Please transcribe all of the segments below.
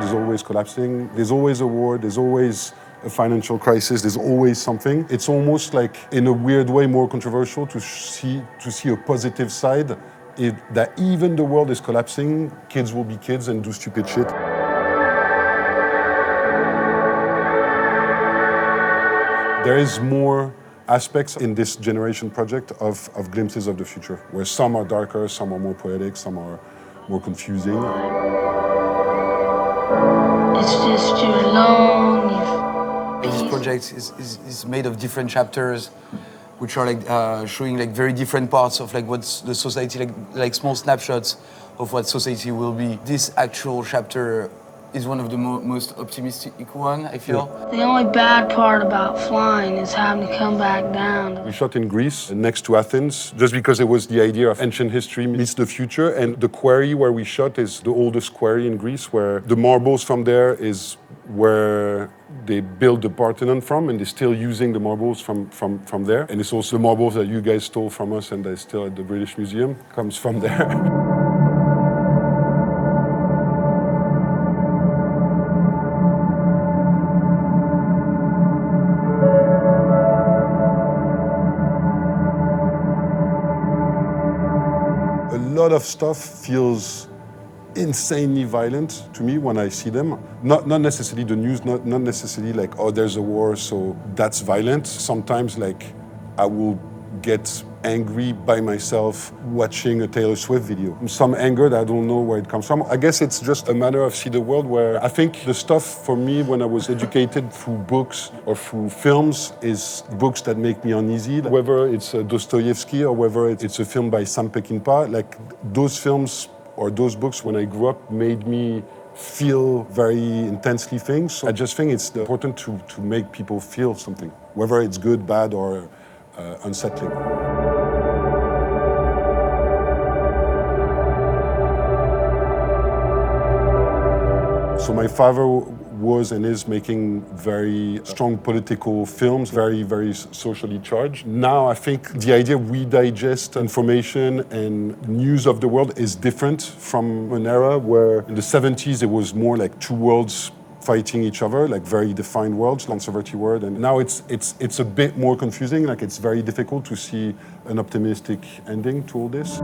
world is always collapsing. There's always a war, there's always a financial crisis, there's always something. It's almost like, in a weird way, more controversial to see a positive side, that even the world is collapsing, kids will be kids and do stupid shit. There is more aspects in this generation project of glimpses of the future, where some are darker, some are more poetic, some are more confusing. It's just you're alone. This project is made of different chapters, which are like showing like very different parts of like what's the society, like small snapshots of what society will be. This actual chapter is one of the most optimistic one, I feel. The only bad part about flying is having to come back down. We shot in Greece, next to Athens, just because it was the idea of ancient history meets the future. And the quarry where we shot is the oldest quarry in Greece, where the marbles from there is where they built the Parthenon from, and they're still using the marbles from there. And it's also the marbles that you guys stole from us and they're still at the British Museum, comes from there. A lot of stuff feels insanely violent to me when I see them. Not necessarily the news, not necessarily like, oh, there's a war, so that's violent. Sometimes like I will get angry by myself watching a Taylor Swift video. Some anger that I don't know where it comes from. I guess it's just a matter of see the world, where I think the stuff for me when I was educated through books or through films is books that make me uneasy. Whether it's Dostoevsky or whether it's a film by Sam Peckinpah, like those films or those books when I grew up made me feel very intensely things. So I just think it's important to make people feel something, whether it's good, bad, or unsettling. So my father was and is making very strong political films, very, very socially charged. Now I think the idea we digest information and news of the world is different from an era where in the 70s it was more like two worlds fighting each other, like very defined worlds, conservative world. And now it's a bit more confusing, like it's very difficult to see an optimistic ending to all this.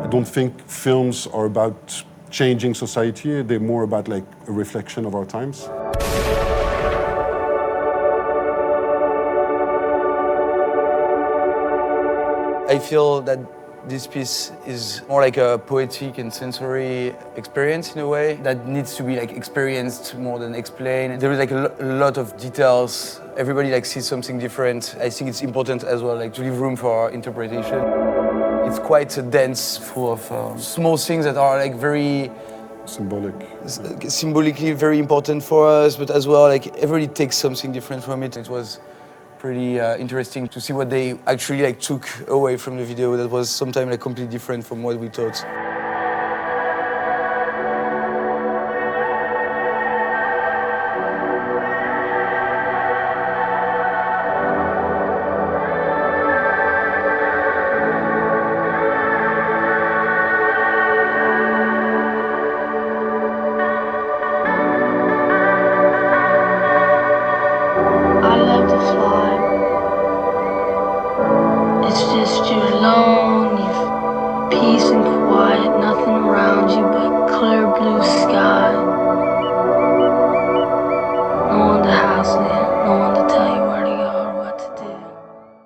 I don't think films are about changing society, they're more about like a reflection of our times. I feel that this piece is more like a poetic and sensory experience in a way that needs to be like experienced more than explained. There is like a lot of details. Everybody like sees something different. I think it's important as well like to leave room for interpretation. It's quite dense, full of small things that are like very symbolically very important for us, but as well like everybody takes something different from it. It was pretty interesting to see what they actually like took away from the video that was sometimes like completely different from what we thought.